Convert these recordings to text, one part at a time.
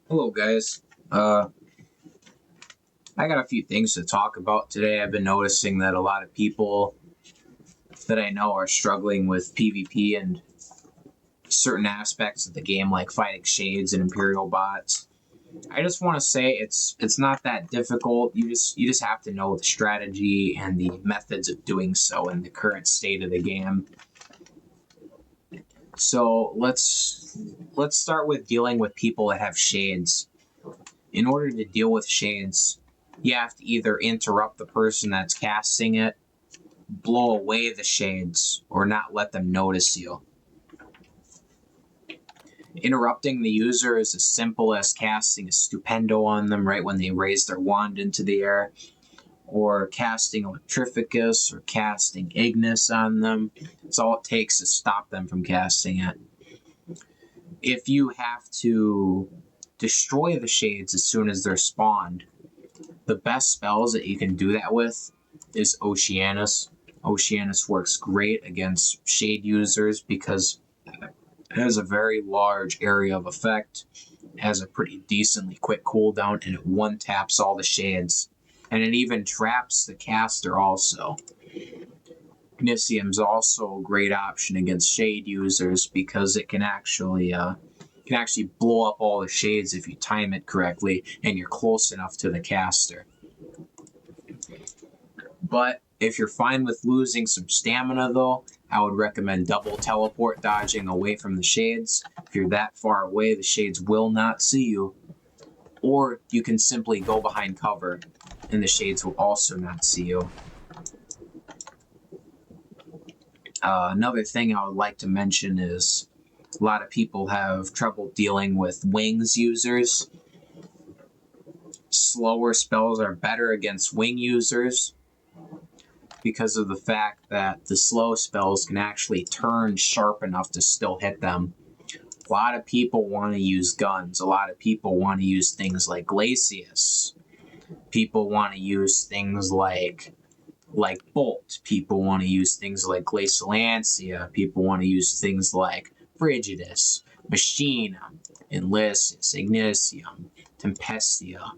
Hello, guys. I got a few things to talk about today. I've been noticing that a lot of people that I know are struggling with PvP and certain aspects of the game, like fighting shades and imperial bots. I just want to say it's not that difficult. You just have to know the strategy and the methods of doing so in the current state of the game. So let's start with dealing with people that have shades. In order to deal with shades, you have to either interrupt the person that's casting it, blow away the shades, or not let them notice you. Interrupting the user is as simple as casting a stupendo on them right when they raise their wand into the air, or casting electrificus or casting ignis on them. It's all it takes to stop them from casting it. If you have to destroy the shades as soon as they're spawned, the best spells that you can do that with is Oceanus. Oceanus works great against shade users because it has a very large area of effect, has a pretty decently quick cooldown, and it one taps all the shades. And it even traps the caster also. Ignisium's also a great option against shade users because it can actually blow up all the shades if you time it correctly and you're close enough to the caster. But if you're fine with losing some stamina though, I would recommend double teleport dodging away from the shades. If you're that far away, the shades will not see you. Or you can simply go behind cover and the shades will also not see you. Another thing I would like to mention is a lot of people have trouble dealing with wings users. Slower spells are better against wing users because of the fact that the slow spells can actually turn sharp enough to still hit them. A lot of people want to use guns. A lot of people want to use things like Glacius. People want to use things like Bolt. People want to use things like Glacialancia. People want to use things like Frigidus, Machina, Enlistus, Ignisium, Tempestia.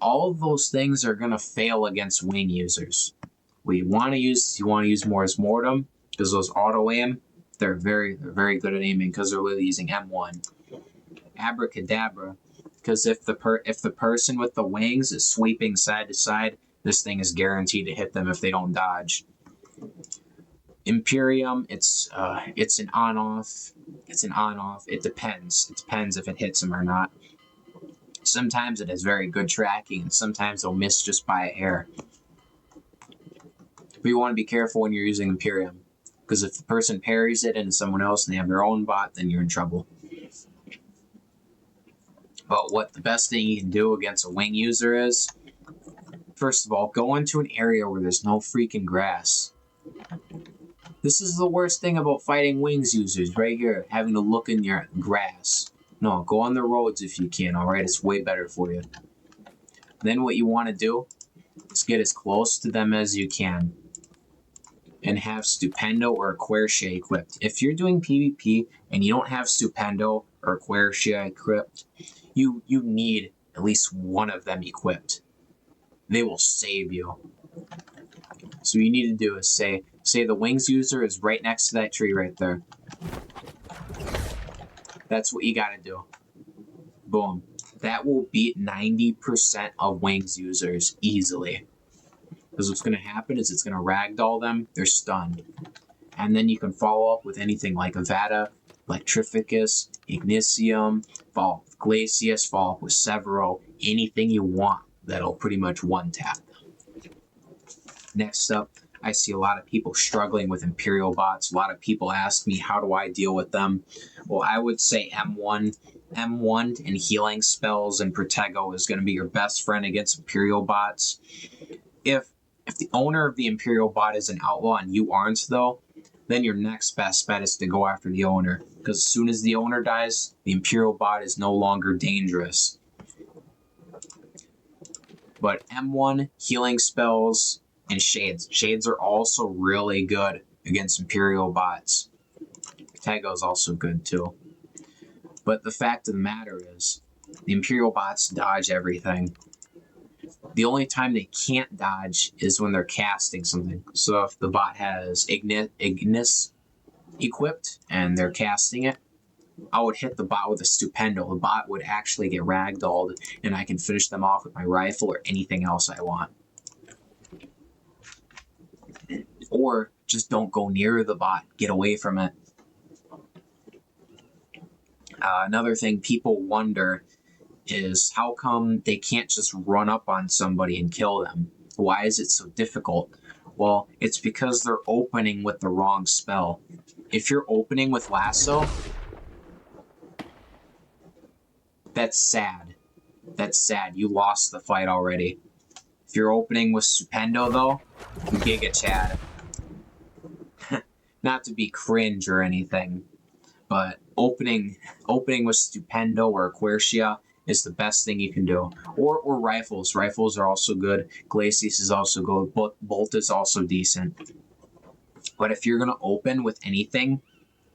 All of those things are going to fail against wing users. What you want to use morsmortem because those auto aim. They're very good at aiming because they're literally using M1. Abracadabra, because if the person with the wings is sweeping side to side, this thing is guaranteed to hit them if they don't dodge. Imperium, it's an on-off. It's an on-off. It depends. It depends if it hits them or not. Sometimes it has very good tracking, and sometimes it'll miss just by a hair. But you want to be careful when you're using Imperium, because if the person parries it into someone else and they have their own bot, then you're in trouble. But what the best thing you can do against a wing user is, first of all, go into an area where there's no freaking grass. This is the worst thing about fighting wings users, right here, having to look in your grass. No, go on the roads if you can, alright? It's way better for you. Then what you want to do is get as close to them as you can and have Stupendo or Quercia equipped. If you're doing PvP and you don't have Stupendo or Quercia equipped, you need at least one of them equipped. They will save you. So what you need to do is say the wings user is right next to that tree right there. That's what you gotta do. Boom. That will beat 90% of wings users easily. Because what's going to happen is it's going to ragdoll them, they're stunned. And then you can follow up with anything like Avada, Electrificus, Ignisium, follow up with Glacius, follow up with Severo, anything you want that'll pretty much one-tap them. Next up, I see a lot of people struggling with Imperial bots. A lot of people ask me, how do I deal with them? Well, I would say M1 and healing spells and Protego is going to be your best friend against Imperial bots. If the owner of the Imperial bot is an outlaw and you aren't, though, then your next best bet is to go after the owner. Because as soon as the owner dies, the Imperial bot is no longer dangerous. But M1, healing spells, and Shades. Shades are also really good against Imperial bots. Protego is also good, too. But the fact of the matter is, the Imperial bots dodge everything. The only time they can't dodge is when they're casting something. So if the bot has Ignis equipped and they're casting it, I would hit the bot with a Stupendo. The bot would actually get ragdolled, and I can finish them off with my rifle or anything else I want. Or just don't go near the bot. Get away from it. Another thing people wonder is how come they can't just run up on somebody and kill them? Why is it so difficult? Well, it's because they're opening with the wrong spell. If you're opening with Lasso, that's sad. That's sad. You lost the fight already. If you're opening with Stupendo, though, Giga Chad. Not to be cringe or anything, but opening with Stupendo or Quercia is the best thing you can do. Or rifles. Rifles are also good. Glacius is also good. Bolt is also decent. But if you're going to open with anything,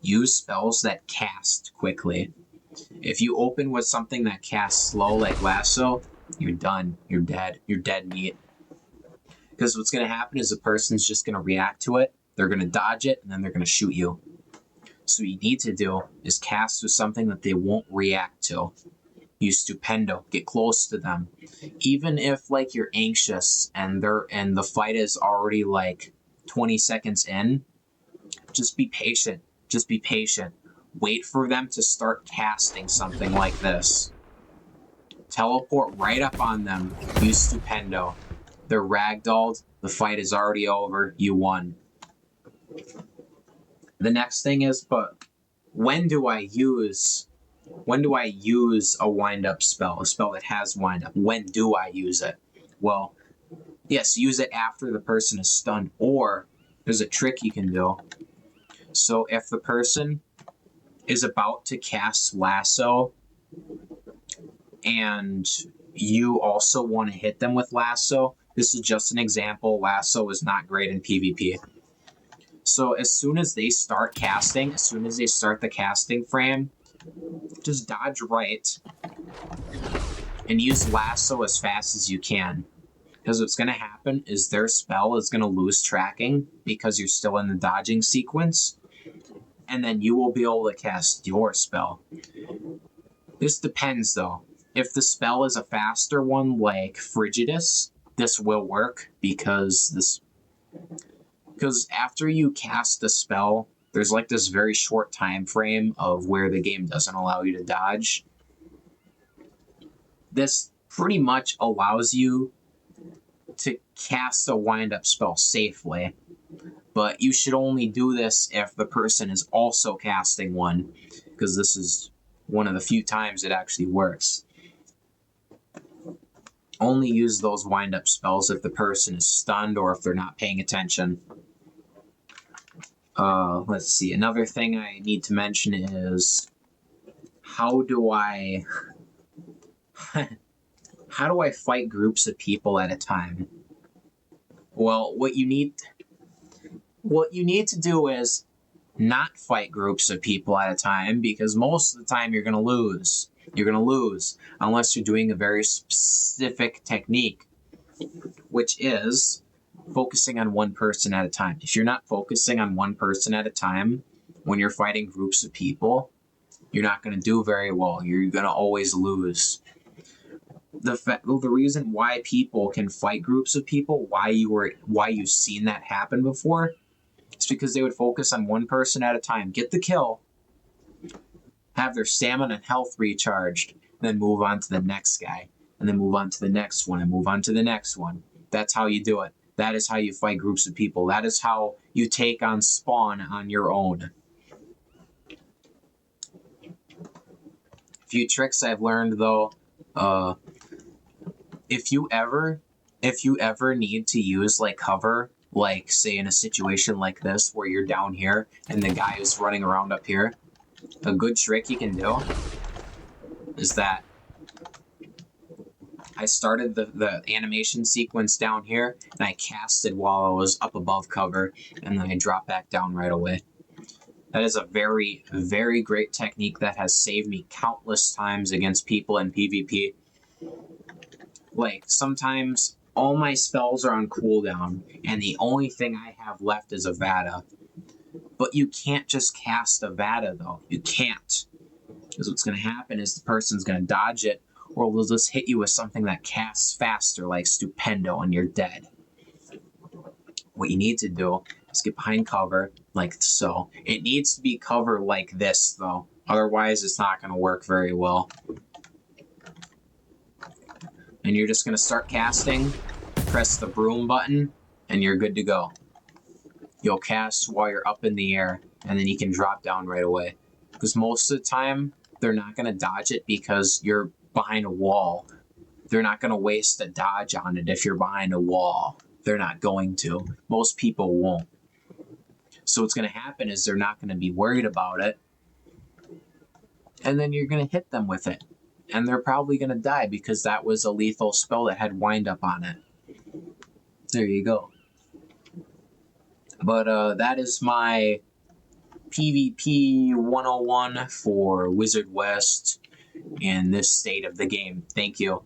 use spells that cast quickly. If you open with something that casts slow like Lasso, you're done. You're dead. You're dead meat. Because what's going to happen is the person's just going to react to it. They're going to dodge it, and then they're going to shoot you. So what you need to do is cast with something that they won't react to. Use Stupendo. Get close to them. Even if like you're anxious and the fight is already like 20 seconds in, just be patient. Just be patient. Wait for them to start casting something like this. Teleport right up on them. Use Stupendo. They're ragdolled. The fight is already over. You won. The next thing is, but when do I use a wind-up spell? A spell that has wind-up. When do I use it? Well, yes, use it after the person is stunned, or there's a trick you can do. So if the person is about to cast Lasso and you also want to hit them with Lasso, this is just an example. Lasso is not great in PvP. So as soon as they start casting, as soon as they start the casting frame, just dodge right and use Lasso as fast as you can. Because what's going to happen is their spell is going to lose tracking because you're still in the dodging sequence. And then you will be able to cast your spell. This depends though. If the spell is a faster one like Frigidus, this will work because after you cast the spell, there's like this very short time frame of where the game doesn't allow you to dodge. This pretty much allows you to cast a wind-up spell safely, but you should only do this if the person is also casting one, because this is one of the few times it actually works. Only use those wind-up spells if the person is stunned or if they're not paying attention. Let's see. Another thing I need to mention is how do I fight groups of people at a time? Well, what you need to do is not fight groups of people at a time, because most of the time you're going to lose. You're going to lose unless you're doing a very specific technique, which is focusing on one person at a time. If you're not focusing on one person at a time when you're fighting groups of people, you're not going to do very well. You're going to always lose. The reason why people can fight groups of people, why you've seen that happen before, is because they would focus on one person at a time, get the kill, have their stamina and health recharged, then move on to the next guy, and then move on to the next one, and move on to the next one. That's how you do it. That is how you fight groups of people. That is how you take on spawn on your own. A few tricks I've learned though, if you ever need to use like cover, like say in a situation like this where you're down here and the guy is running around up here, a good trick you can do is that I started the animation sequence down here and I casted while I was up above cover, and then I dropped back down right away. That is a very, very great technique that has saved me countless times against people in PvP. Like, sometimes all my spells are on cooldown, and the only thing I have left is a Vada. But you can't just cast a Vada, though. You can't. Because what's going to happen is the person's going to dodge it, or they'll just hit you with something that casts faster, like Stupendo, and you're dead. What you need to do is get behind cover, like so. It needs to be cover like this, though. Otherwise, it's not going to work very well. And you're just going to start casting, press the broom button, and you're good to go. You'll cast while you're up in the air, and then you can drop down right away. Because most of the time, they're not going to dodge it because you're behind a wall. They're not going to waste a dodge on it if you're behind a wall. They're not going to. Most people won't. So what's going to happen is they're not going to be worried about it. And then you're going to hit them with it. And they're probably going to die because that was a lethal spell that had wind up on it. There you go. But that is my PvP 101 for Wizard West in this state of the game. Thank you.